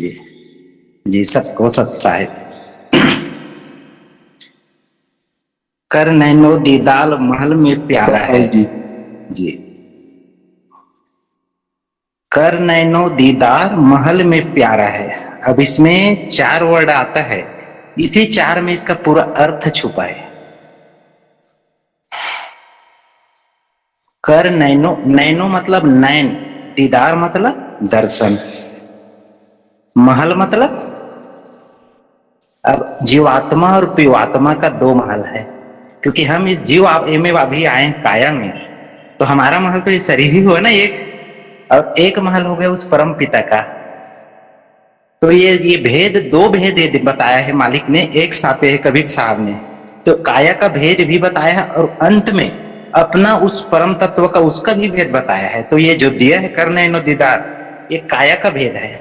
जी जी, सबको सत्साहित। कर नैनो दीदाल महल में प्यारा है जी। कर नैनो दीदार महल में प्यारा है। अब इसमें 4 वर्ड आता है, इसी 4 में इसका पूरा अर्थ छुपा है। कर नैनो, नैनो मतलब नैन, दीदार मतलब दर्शन, महल मतलब, अब जीवात्मा और पिवात्मा का 2 महल है, क्योंकि हम इस जीव में अभी आए काया में, तो हमारा महल तो ये शरीर ही हुआ ना एक, और एक महल हो गया उस परम पिता का। तो ये भेद, 2 भेद बताया है मालिक ने, एक साथ कबीर साहब ने, तो काया का भेद भी बताया है और अंत में अपना उस परम तत्व का उसका भी भेद बताया है। तो ये जो दिया है करने नो दीदार, ये काया का भेद है।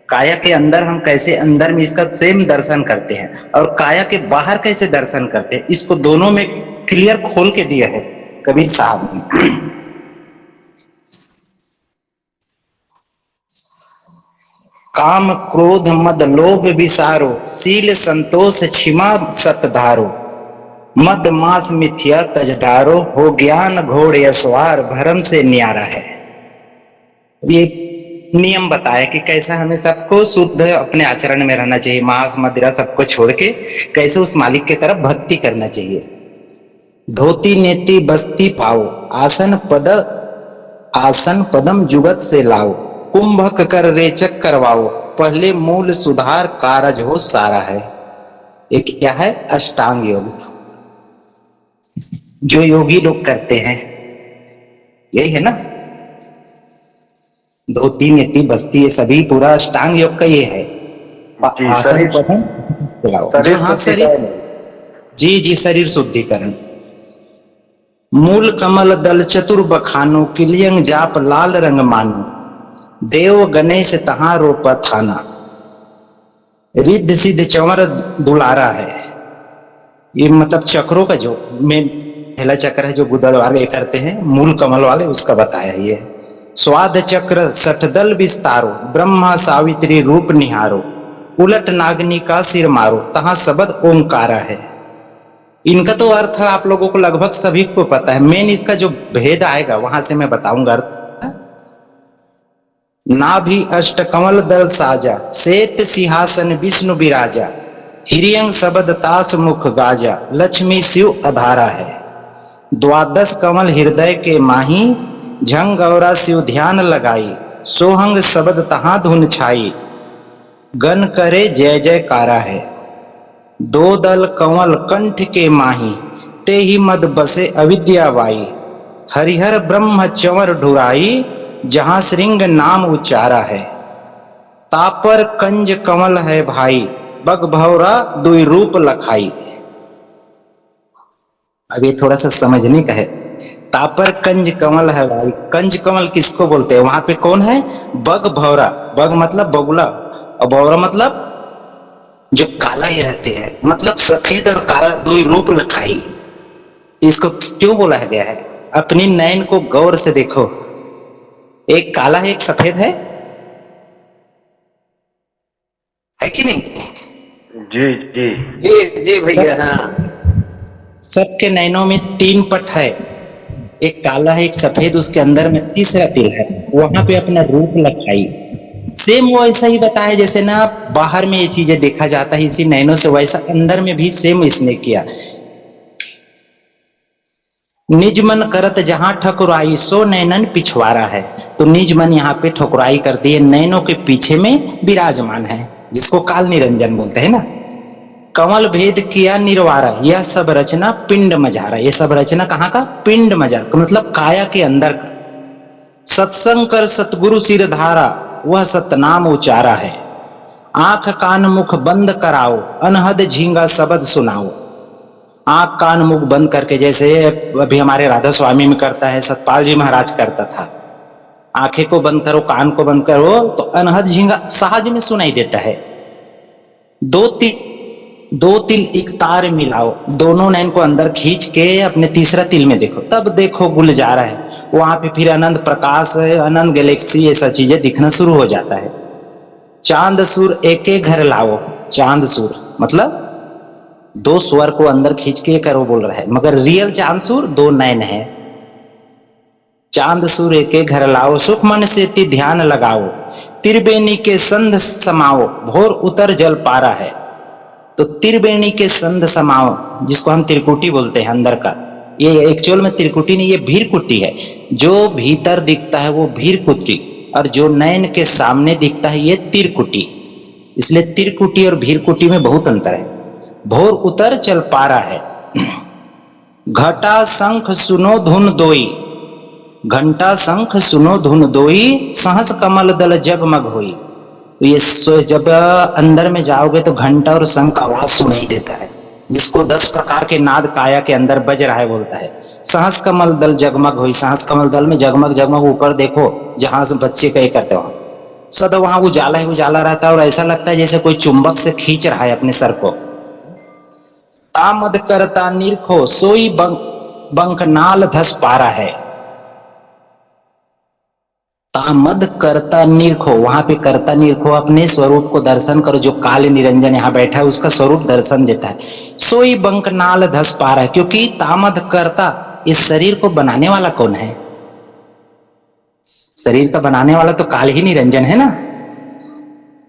काया के अंदर हम कैसे अंदर में इसका सेम दर्शन करते हैं और काया के बाहर कैसे दर्शन करते हैं, इसको दोनों में क्लियर खोल के दिया है कबीर साहब ने। काम क्रोध मद लोभ विसारो, शील संतोष क्षमा सतधारो, मद मास मिथ्या तज डारो, हो ज्ञान घोड़ यशवार भरम से न्यारा है। ये नियम बताया कि कैसा हमें सबको शुद्ध अपने आचरण में रहना चाहिए, मांस मदिरा सबको छोड़ के कैसे उस मालिक की तरफ भक्ति करना चाहिए। धोती नेति बस्ती पाओ, आसन पदम जुगत से लाओ, कुंभक कर रेचक करवाओ, पहले मूल सुधार कारज हो सारा है। एक क्या है? अष्टांग योग, जो योगी लोग करते हैं, यही है ना, धोती नेति बस्ती, ये सभी पूरा अष्टांग योग का ये है। आसन पदम चलाओ, हाँ शरीर, जी जी, शरीर शुद्धिकरण। मूल कमल दल चतुर बखानो, किलियंग जाप लाल रंग मानो, देव गणेश तहां रोप थाना, रिद्ध सिद्ध चंवर दुलारा है। ये मतलब चक्रों का जो में पहला चक्र है जो गुदल वाले करते हैं, मूल कमल वाले, उसका बताया ये। स्वाद चक्र सठदल विस्तारो, ब्रह्मा सावित्री रूप निहारो, उलट नागनी का सिर मारो, तहां सबद ओंकारा है। इनका तो अर्थ आप लोगों को लगभग सभी को पता है, मेन इसका जो भेद आएगा वहां से मैं बताऊंगा अर्थ। ना भी अष्ट कमल दल साजा, श्वेत सिंहासन विष्णु विराजा, हिरियंग शबद तास मुख गाजा, लक्ष्मी शिव अधारा है। द्वादश कमल हृदय के माही, झंग गौरा शिव ध्यान लगाई, सोहंग शबद तहां धुन छाई, गण करे जय जयकारा है। 2 दल कंवल कंठ के माही, ते ही मद बसे अविद्या वाई, हरिहर ब्रह्म चंवर ढुराई, जहां श्रृंग नाम उच्चारा है। तापर कंज कमल है भाई, बग भौरा दुई रूप लखाई। अब ये थोड़ा सा समझने का है। तापर कंज कमल है भाई, कंज कमल किसको बोलते हैं? वहां पे कौन है? बग भौरा, बग मतलब बगुला, और भौरा मतलब जो काला ही रहते हैं, मतलब सफेद और काला दो रूप लखाई। इसको क्यों बोला गया है? अपनी नयन को गौर से देखो, एक काला है एक सफेद है कि नहीं? जी जी जी जी भैया, हाँ। सबके नैनों में 3 पट है, एक काला है एक सफेद, उसके अंदर में तीसरा तिल है, वहां पे अपना रूप लखाई। सेम वो ऐसा ही बताया जैसे ना बाहर में ये चीजें देखा जाता है इसी नैनों से, वैसा अंदर में भी सेम इसने किया। निज मन करत जहां ठकुराई, सो नैनन पिछवाड़ा है। तो निज मन यहाँ पे ठकुराई करती है, नैनों के पीछे में विराजमान है, जिसको काल निरंजन बोलते हैं ना। कमल भेद किया निर्वारा, यह सब रचना पिंड मझारा। ये सब रचना कहाँ का? पिंड मझारा, मतलब काया के अंदर का। सत्संग कर सतगुरु सिर धारा, वह सतनाम उचारा है। आंख कान मुख बंद कराओ, अनहद झींगा शब्द सुनाओ। आंख कान मुख बंद करके, जैसे अभी हमारे राधा स्वामी में करता है, सतपाल जी महाराज करता था, आंखें को बंद करो, कान को बंद करो, तो अनहद झींगा सहज में सुनाई देता है। 2 तिल एक तार मिलाओ, दोनों नैन को अंदर खींच के अपने तीसरा तिल में देखो, तब देखो गुलजारा है। वहां पे फिर अनंत प्रकाश है, अनंत गैलेक्सी, ये सब चीजें दिखना शुरू हो जाता है। चांद सूर एके घर लाओ, चांद सूर मतलब दो स्वर को अंदर खींच के करो बोल रहा है, मगर रियल चांद सूर दो नयन है। चांद सूर एके घर लाओ, सुख मन से ति ध्यान लगाओ, त्रिवेणी के संध समाओ, भोर उतर जल पारा है। तो त्रिवेणी के संध समाओ, जिसको हम त्रिकुटी बोलते हैं अंदर का, ये एक्चुअल में त्रिकुटी नहीं, ये भीरकुटी है। जो भीतर दिखता है वो भीरकुटी, और जो नयन के सामने दिखता है ये तिरकुटी। इसलिए तिरकुटी और भीरकुटी में बहुत अंतर है। भोर उतर चल पारा है। घटा शंख सुनो धुन दोई, घंटा शंख सुनो धुन दोई, सहस कमल दल जगमग होई। तो ये जब अंदर में जाओगे तो घंटा और शंख आवाज सुनाई देता है, जिसको 10 प्रकार के नाद काया के अंदर बज रहा है बोलता है। सहस कमल दल जगमग हुई, सहस कमल दल में जगमग जगमग, ऊपर देखो जहां से बच्चे कहीं करते हो सदा वहां उजाला ही उजाला रहता है, और ऐसा लगता है जैसे कोई चुंबक से खींच रहा है अपने सर को। तामद करता निरखो सोई बंक नाल धस पारा है। तामद करता निरखो, वहां पे करता निरखो, अपने स्वरूप को दर्शन करो। जो काल निरंजन यहाँ बैठा है उसका स्वरूप दर्शन देता है। सोई बंक नाल धस पारा है, क्योंकि तामद करता, इस शरीर को बनाने वाला कौन है? शरीर का बनाने वाला तो काल ही निरंजन है ना,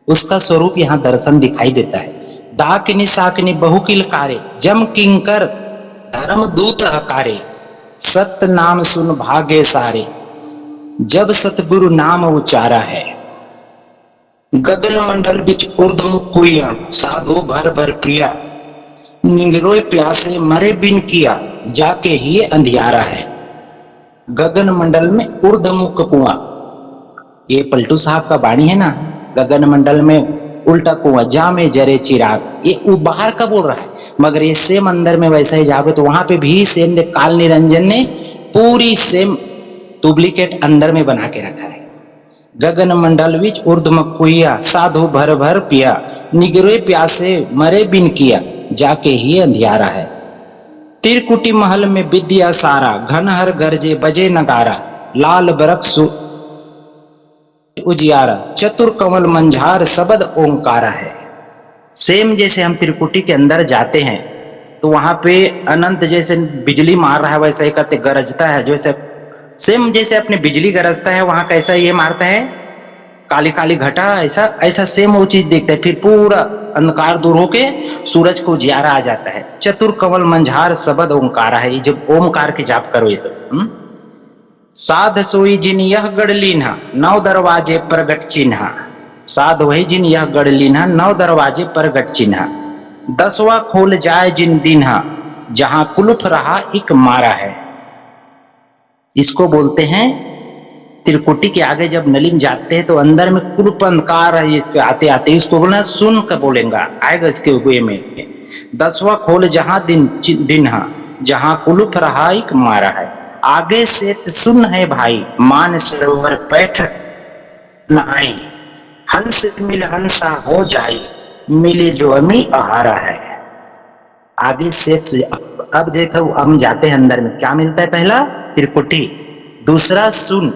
उसका स्वरूप यहाँ दर्शन दिखाई देता है। डाकिनी साकिनी बहुकिल कारे, जम किंकर धर्म दूत हकारे, सत्य नाम सुन भागे सारे, जब सतगुरु नाम उचारा है। गगन मंडल बिच उर्धमुख कुइया, साधु भर भर प्रिया, निगरोय प्यासे मरे बिन किया, जाके ही अंधियारा है। गगन मंडल में ऊर्ध्वमुख कुआं, ये पलटू साहब का वाणी है ना। गगन मंडल में उल्टा कुआं, जा में जरे चिराग, ये बाहर का बोल रहा है, मगर ये सेम अंदर में वैसा ही जाओगे तो वहां पे भी सेम काल निरंजन ने पूरी सेम डुप्लीकेट अंदर में बना के रखा है। गगन मंडल विच ऊर्ध्वमुख कुइया, साधु भर भर पिया, निगरे प्यासे मरे बिन किया, जाके ही अंधियारा है। तिरकुटी महल में विद्या सारा, घनहर गरजे बजे नगारा, लाल बरक उजियारा, चतुर कमल मंझार सबद ओंकारा है। सेम जैसे हम त्रिकुटी के अंदर जाते हैं तो वहां पे अनंत जैसे बिजली मार रहा है वैसा ही करते गरजता है, जैसे सेम जैसे अपने बिजली गरजता है वहां कैसा ये मारता है काली काली घटा, ऐसा ऐसा सेम वो चीज देखता है। फिर पूरा अंधकार दूर होके सूरज को उजियारा आ जाता है। चतुर कमल मंझार सबद ओंकारा है, ये जब ओमकार के जाप करो ये तो। साध सोई जिन यह गढ़ लीन्हा, 9 दरवाजे प्रगट चिन्हा, साध वही जिन यह गढ़ लीन्हा, 9 दरवाजे प्रगट चिन्हा, 10वां खोल जाए जिन दिन्हा, जहां कुलुफ रहा एक मारा है। इसको बोलते हैं त्रिकुटी के आगे जब नलिन जाते हैं तो अंदर में कुलुप अंधकार है, इसके आते आते इसको बोलना सुन कर बोलेगा, आएगा इसके वे में। 10वां खोल जहां दिन्हा, जहां कुलुफ रहा एक मारा है। आगे से सुन है भाई, मान सरोवर पैठ न आई, हंस मिल हंसा हो जाए, मिले जो अमी आहारा है। आगे से अब देखो हम जाते हैं अंदर में, क्या मिलता है? पहला त्रिकुटी, दूसरा सुन।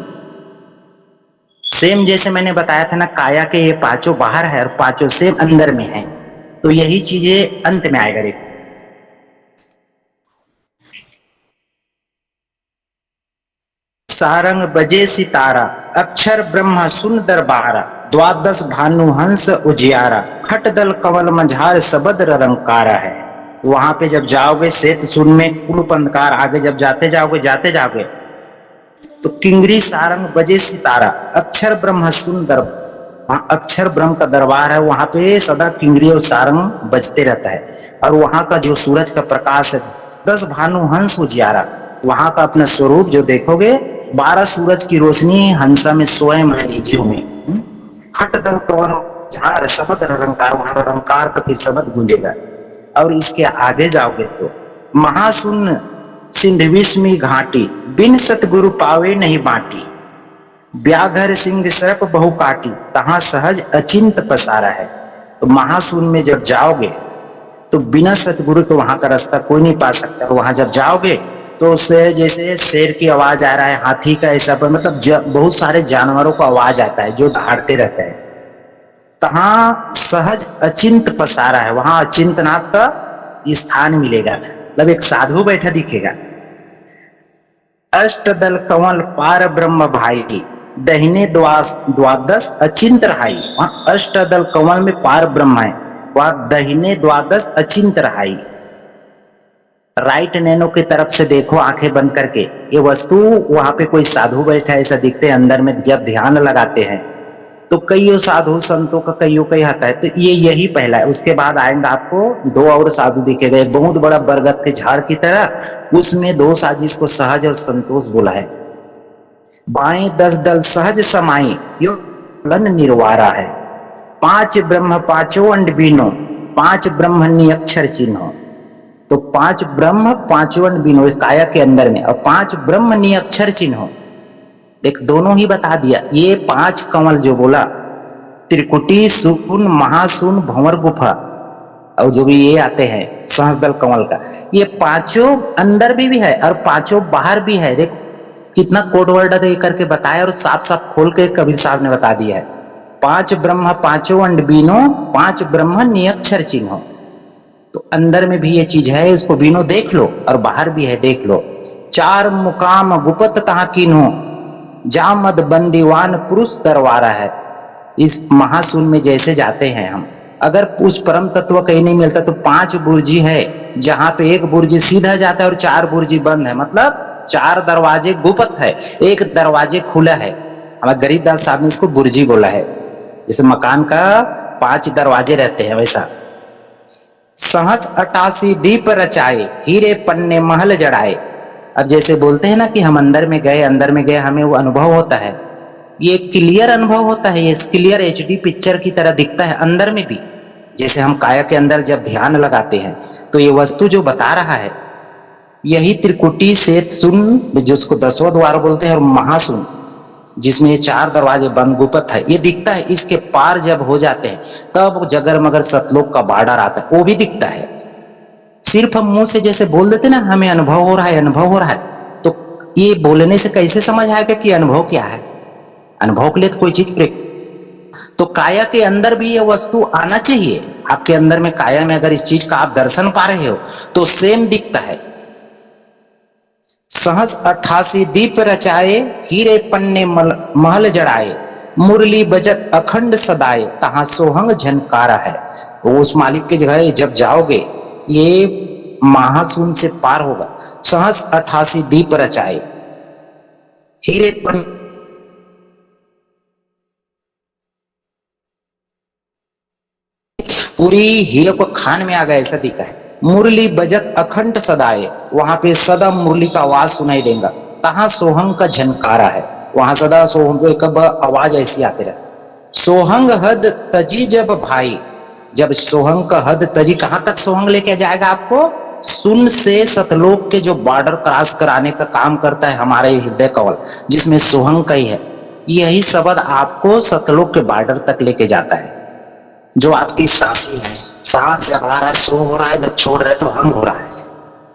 सेम जैसे मैंने बताया था ना, काया के ये पांचों बाहर है और पांचों सेम अंदर में है, तो यही चीजें अंत में आएगा। देखो सारंग बजे सितारा, अक्षर ब्रह्मा सुन दरबारा, 12 भानु हंस उजियारा, खट दल कमल मंझार सबद रंकारा है। वहां पे जब जाओगे श्वेत सुन में कुलुप अंधकार, आगे जब जाते जाओगे तो किंगरी सारंग बजे सितारा, अक्षर ब्रह्म सुन दरबार, अक्षर ब्रह्म का दरबार है, वहां पे सदा किंगरी और सारंग बजते रहता है। और वहां का जो सूरज का प्रकाश है, 10 भानु हंस उजियारा, वहां का अपना स्वरूप जो देखोगे, 12 सूरज की रोशनी हंसा में स्वयं है नीचे में। खट दल कवन शब्द रंकार, वहां रंकार का फिर शब्द गूंजेगा। और इसके आगे जाओगे तो महाशून्य सिंधविस्मी घाटी, बिन सतगुरु पावे नहीं बाटी, व्याघर सिंह सर्प बहु काटी, तहां सहज अचिंत पसारा है। तो महाशून्य में जब जाओगे तो बिना सतगुरु के वहां का रास्ता कोई नहीं पा सकता। वहां जब जाओगे तो उससे जैसे शेर की आवाज आ रहा है, हाथी का, ऐसा पर मतलब बहुत सारे जानवरों का आवाज आता है जो दहाड़ते रहते हैं। तहाँ सहज अचिंत पसारा है, वहां अचिंतनाथ का स्थान मिलेगा, मतलब एक साधु बैठा दिखेगा। अष्टदल कंवल पार ब्रह्म भाई, दहिने द्वादश अचिंत रहाई। वहां अष्टदल कंवल में पार ब्रह्म है, वहां दहिने द्वादश अचिंत रहाई। राइट नैनो की तरफ से देखो आंखें बंद करके, ये वस्तु वहां पे कोई साधु बैठा है ऐसा दिखते हैं। अंदर में जब ध्यान लगाते हैं तो कईयों साधु संतों का कईयों का आता है, तो ये यही पहला है। उसके बाद आएंगे आपको दो और साधु दिखेगा, एक बहुत बड़ा बरगद के झाड़ की तरह, उसमें दो साजिश को सहज और संतोष बोला है। बाएं 10 दल सहज समाई, यो निर्वारा है। 5 ब्रह्म पांचों अंड बीनो, 5 ब्रह्मण्य अक्षर चिन्ह। तो 5 ब्रह्म पांचों अंड बीनो काया के अंदर में, और 5 ब्रह्मण्य अक्षर चिन्ह। देख दोनों ही बता दिया। ये 5 कंवल जो बोला, त्रिकुटी, सुकुन, महासून, भंवर गुफा, और जो भी ये आते हैं सहस्रदल कंवल का, ये पांचों अंदर भी है और पांचों बाहर भी है। देख कितना कोड वर्ड दे करके बताया और साफ साफ खोल के कबीर साहब ने बता दिया है। 5 ब्रह्म पांचों अंड बीनो, 5 ब्रह्म नियक्षर चिन्ह। तो अंदर में भी ये चीज है, इसको बीनो देख लो, और बाहर भी है देख लो। 4 मुकाम गुपत तहा कीन्हो, जामद बंदीवान पुरुष दरबारा है। इस महाशून्य में जैसे जाते हैं हम, अगर उस परम तत्व कहीं नहीं मिलता तो 5 बुर्जी है, जहां पे एक बुर्जी सीधा जाता है और 4 बुर्जी बंद है, मतलब 4 दरवाजे गुप्त है, एक दरवाजे खुला है। हमारे गरीबदास साहब ने इसको बुर्जी बोला है। जैसे मकान का 5 दरवाजे रहते हैं वैसा। सहस 88 दीप रचाए, हीरे पन्ने महल जड़ाए। अब जैसे बोलते हैं ना कि हम अंदर में गए हमें वो अनुभव होता है, ये क्लियर अनुभव होता है, ये क्लियर HD पिक्चर की तरह दिखता है अंदर में भी। जैसे हम काया के अंदर जब ध्यान लगाते हैं तो ये वस्तु जो बता रहा है, यही त्रिकुटी से सुन जिसको 10वां द्वार बोलते हैं, और महासुन जिसमें ये 4 दरवाजे बंद गुप्त है, ये दिखता है। इसके पार जब हो जाते हैं तब जगर मगर सतलोक का बॉर्डर आता है, वो भी दिखता है। सिर्फ हम मुंह से जैसे बोल देते ना हमें अनुभव हो रहा है, अनुभव हो रहा है, तो ये बोलने से कैसे समझ आएगा कि अनुभव क्या है? अनुभव के लिए तो कोई चीज तो काया के अंदर भी ये वस्तु आना चाहिए। आपके अंदर में काया में अगर इस चीज का आप दर्शन पा रहे हो तो सेम दिखता है। सहस 88 दीप रचाए, हीरे पन्ने महल जड़ाए, मुरली बजत अखंड सदाए, तहां सोहंग झनकारा है। तो उस मालिक की जगह जब जाओगे ये महाशून्य से पार होगा। सहस 88 दीप रचाए, हीरे पन्ने पूरी हीरे को खान में आ गया ऐसा दिखा है। मुरली बजत अखंड सदाए, वहां पे सदा मुरली का आवाज सुनाई देगा। तहां सोहंग का झनकारा है, वहां सदा सोहंग का आवाज ऐसी आते रहे। सोहंग हद तजी जब भाई, जब सोहंग का हद तजी, कहां तक सोहंग लेके जाएगा आपको? सुन से सतलोक के जो बॉर्डर क्रॉस कराने का काम करता है हमारे हृदय कवल, जिसमें सोहंग का ही है। यही शब्द आपको सतलोक के बॉर्डर तक लेके जाता है। जो आपकी सांसें है, सांस जब आ रहा है सो हो रहा है, जब छोड़ रहे तो हंग हो रहा है,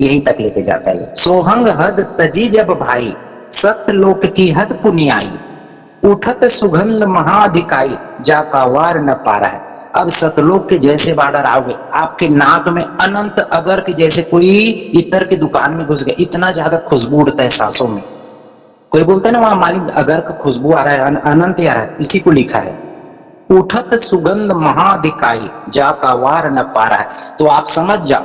यही तक लेके जाता है। सोहंग हद तजी जब भाई, सतलोक की हद पुनियाई, उठत सुगंध महाधिकाई, जाका वार न पा रहा है। अब सतलोक के जैसे बॉर्डर आओगे, आपके नाक में अनंत अगर की जैसे कोई इतर की दुकान में घुस गया, इतना ज्यादा खुशबू उड़ता है सांसों में। कोई बोलता है ना वहां मालिक अगर का खुशबू आ रहा है, अनंत आ रहा है, इसी को लिखा है। उठत सुगंध महाधिकाई, जाका वार न पा रहा है। तो आप समझ जाओ,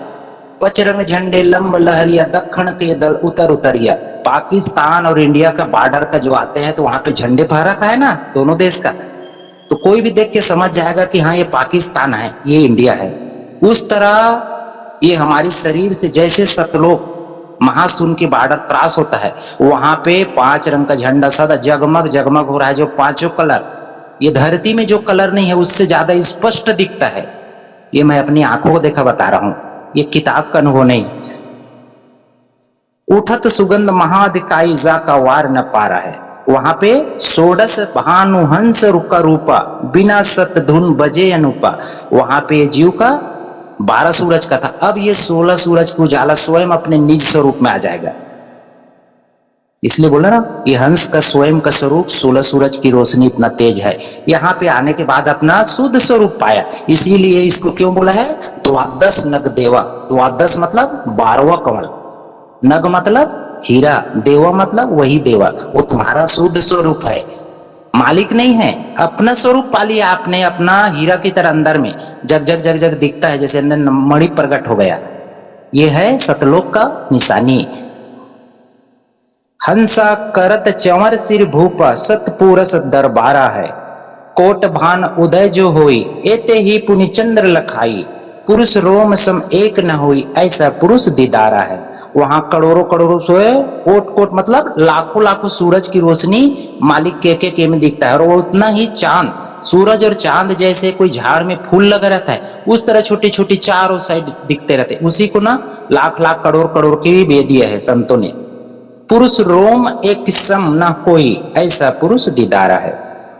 पचरंग झंडे लंब लहरिया, दक्षिण के दल उतर उतरिया। पाकिस्तान और इंडिया का बॉर्डर का जो आते हैं तो वहां पे झंडे फहरा है ना दोनों देश का, तो कोई भी देख के समझ जाएगा कि हाँ ये पाकिस्तान है, ये इंडिया है। उस तरह ये हमारे शरीर से जैसे सतलोक महाशून्य की बॉर्डर क्रॉस होता है, वहां पे 5 रंग का झंडा सदा जगमग जगमग हो रहा है। जो 5 कलर, ये धरती में जो कलर नहीं है उससे ज्यादा स्पष्ट दिखता है। ये मैं अपनी आंखों को देखा बता रहा हूं, ये किताब का अनुभव नहीं। उठत सुगंध महाधिकाई, जाका वार न पा रहा है। वहां पे 16 भानुहंस रुका रूपा, बिना सत धुन बजे अनुपा। वहां पे जीव का 12 सूरज का था, अब ये 16 सूरज को उजाला स्वयं अपने निज स्वरूप में आ जाएगा। इसलिए बोला ना, ये हंस का स्वयं का स्वरूप 16 सूरज की रोशनी इतना तेज है, यहाँ पे आने के बाद अपना शुद्ध स्वरूप पाया, इसीलिए इसको क्यों बोला है द्वादश नग देवा। द्वादश मतलब 12वां कमल, नग मतलब हीरा, देवा मतलब वही देवा, वो तुम्हारा शुद्ध स्वरूप है, मालिक नहीं है, अपना स्वरूप पा लिया आपने, अपना हीरा की तरह अंदर में जग जग जग जग दिखता है, जैसे अंदर मणि प्रकट हो गया। ये है सतलोक का निशानी। हंसा करत चंवर सिर भूपा सतपुरस दरबारा है, कोट भान उदय जो होई एते ही पुनि चंद्र लखाई, पुरुष रोम सम एक न होई ऐसा पुरुष दीदारा है। वहां करोड़ों करोड़ों सोए, कोट कोट मतलब लाखों लाखों सूरज की रोशनी मालिक के में दिखता है, और वो उतना ही चांद, सूरज और चांद जैसे कोई झाड़ में फूल लगा रहता है उस तरह छोटी छोटी चारों साइड दिखते रहते, उसी को ना लाख लाख करोड़ करोड़ की भी दे दिया है संतों ने। पुरुष रोम एक सम न कोई ऐसा पुरुष दीदारा है,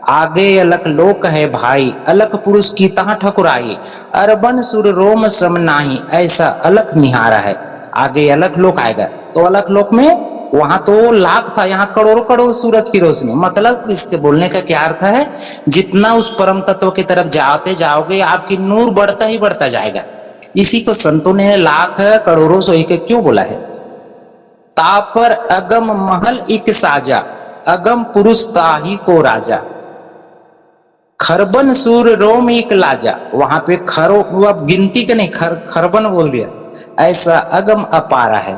आगे अलख लोक है भाई अलख पुरुष की तहाँ ठकुराई, अरबन सुर रोम सम नाही ऐसा अलख निहारा है। आगे अलख लोक आएगा, तो अलख लोक में वहां तो लाख था, यहाँ करोड़ों करोड़ सूरज की रोशनी। मतलब इसके बोलने का क्या अर्थ है, जितना उस परम तत्व की तरफ जाते जाओगे आपकी नूर बढ़ता ही बढ़ता जाएगा। इसी को संतों ने लाख करोड़ों सो एक क्यों बोला है। तापर अगम महल इक साजा, अगम पुरुष ताही को राजा, खरबन सूर रोम एक लाजा। वहां पे खरो अब गिनती के नहीं, खरबन बोल दिया, ऐसा अगम अपारा है।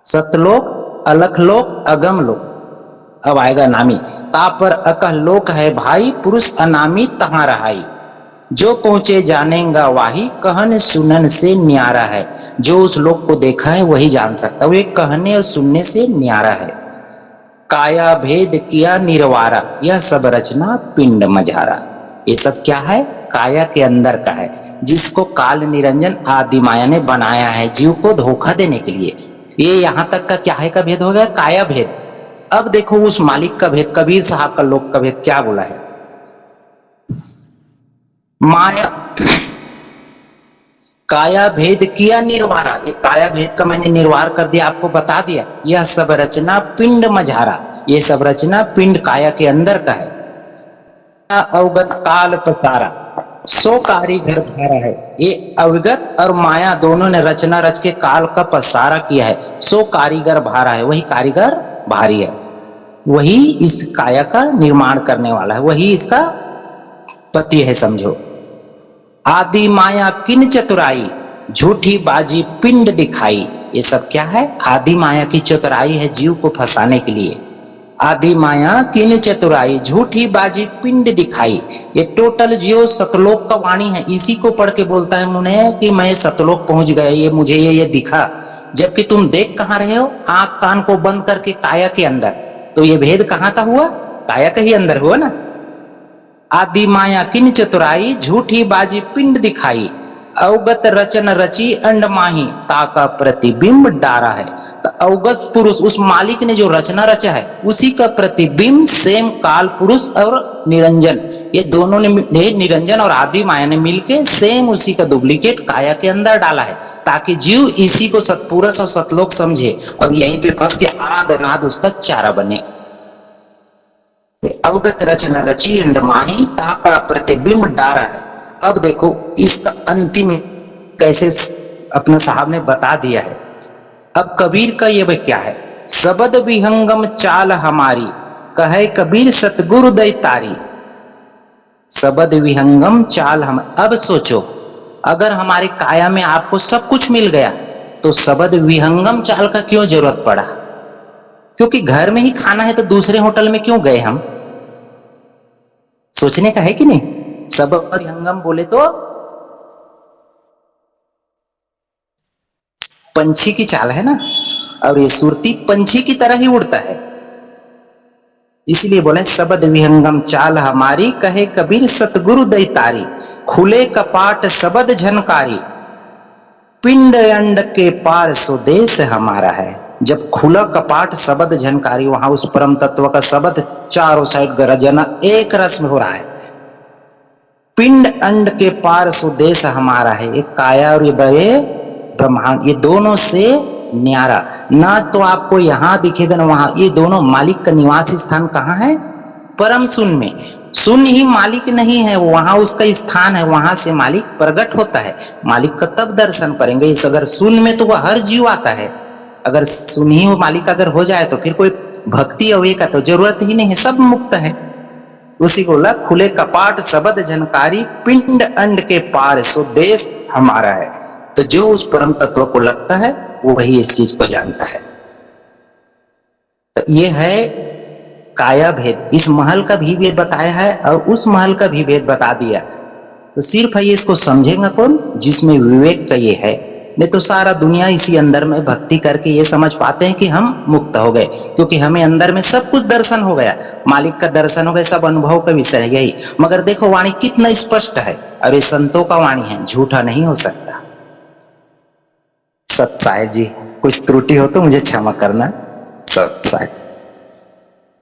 सतलोक, अलखलोक, अगम लोक। अब आएगा नामी। तापर अकह लोक है भाई पुरुष अनामी तहां रहाई, जो पहुंचे जानेगा वाही कहन सुनन से न्यारा है। जो उस लोक को देखा है वही जान सकता, वो एक कहने और सुनने से न्यारा है। काया भेद किया निर्वारा, यह सब रचना पिंड मझारा। ये सब क्या है, काया के अंदर का है, जिसको काल निरंजन आदि माया ने बनाया है जीव को धोखा देने के लिए। ये यहां तक का क्या है का भेद हो गया, काया भेद। अब देखो उस मालिक का भेद, कबीर साहब का लोक का भेद क्या बोला है। माया काया भेद किया निर्वारा, ये काया भेद का मैंने निर्वार कर दिया, आपको बता दिया। यह सब रचना पिंड मझारा, ये सब रचना पिंड काया के अंदर का है। अवगत काल पसारा, सो कारीगर भारा है। ये अवगत और माया दोनों ने रचना रच के काल का पसारा किया है। सो कारीगर भारा है, वही कारीगर भारी है, वही इस काया का निर्माण करने वाला है, वही इसका पति है समझो। आदि माया किन चतुराई, झूठी बाजी पिंड दिखाई। ये सब क्या है, आदि माया की चतुराई है जीव को फंसाने के लिए। आदि माया किन चतुराई झूठी बाजी पिंड दिखाई, ये टोटल जियो सतलोक का वाणी है। इसी को पढ़ के बोलता है मुने कि मैं सतलोक पहुंच गया, ये मुझे ये दिखा, जबकि तुम देख कहां रहे हो, आंख कान को बंद करके काया के अंदर। तो ये भेद कहां का हुआ, काया के ही अंदर हुआ ना। आदि माया किन चतुराई झूठी बाजी पिंड दिखाई, अवगत रचन रची अंड माही ताका प्रतिबिंब डारा है। तो अवगत पुरुष उस मालिक ने जो रचना रचा है उसी का प्रतिबिंब सेम काल पुरुष और निरंजन, ये दोनों ने निरंजन और आदि माया ने मिलके सेम उसी का डुप्लीकेट काया के अंदर डाला है, ताकि जीव इसी को सतपुरुष और सतलोक समझे और यहीं पे फंस के आद अनाद उसका चारा बने। अवगत रचना रची अंड माही ताका प्रतिबिंब डारा है। अब देखो इसका अंतिम कैसे अपने साहब ने बता दिया है। अब कबीर का ये क्या है, सबद विहंगम चाल हमारी कहे कबीर सतगुरु दैतारी। सबद विहंगम चाल हम, अब सोचो अगर हमारे काया में आपको सब कुछ मिल गया तो सबद विहंगम चाल का क्यों जरूरत पड़ा, क्योंकि घर में ही खाना है तो दूसरे होटल में क्यों गए हम, सोचने का है कि नहीं। सबद विहंगम बोले तो पंछी की चाल है ना, और ये सुरती पंछी की तरह ही उड़ता है, इसलिए बोले सबद विहंगम चाल हमारी कहे कबीर सतगुरु दैतारी। खुले कपाट सबद झनकारी पिंड अंड के पार स्वदेश हमारा है। जब खुला कपाट सबद झनकारी, वहां उस परम तत्व का सबद चारों साइड गरजना एक रस में हो रहा है। पिंड अंड के पार स्वदेश हमारा है, एक काया और ये बड़े ब्रह्मांड, ये दोनों से न्यारा, ना तो आपको यहाँ दिखेगा ना वहां। ये दोनों मालिक का निवास स्थान कहाँ है? परम शून्य में। शून्य ही मालिक नहीं है, वहां उसका स्थान है, वहां से मालिक प्रकट होता है। मालिक का तब दर्शन करेंगे। इस अगर शून्य में तो वह हर जीव आता है। अगर शून्य ही मालिक अगर हो जाए तो फिर कोई भक्ति अवे का तो जरूरत ही नहीं है, सब मुक्त है। उसी को बोला खुले कपाट सबद जनकारी, पिंड अंड के पार सो देश हमारा है। तो जो उस परम तत्व को लगता है वो वही इस चीज को जानता है। तो ये है काया भेद। इस महल का भी भेद बताया है और उस महल का भी भेद बता दिया। तो सिर्फ है इसको समझेगा कौन? जिसमें विवेक का ये है। नहीं तो सारा दुनिया इसी अंदर में भक्ति करके ये समझ पाते हैं कि हम मुक्त हो गए, क्योंकि हमें अंदर में सब कुछ दर्शन हो गया, मालिक का दर्शन हो गया, सब अनुभव का विषय है यही। मगर देखो वाणी कितना स्पष्ट है, और ये संतों का वाणी है, झूठा नहीं हो सकता। सत साहेब जी, कुछ त्रुटि हो तो मुझे क्षमा करना। सत साहेब।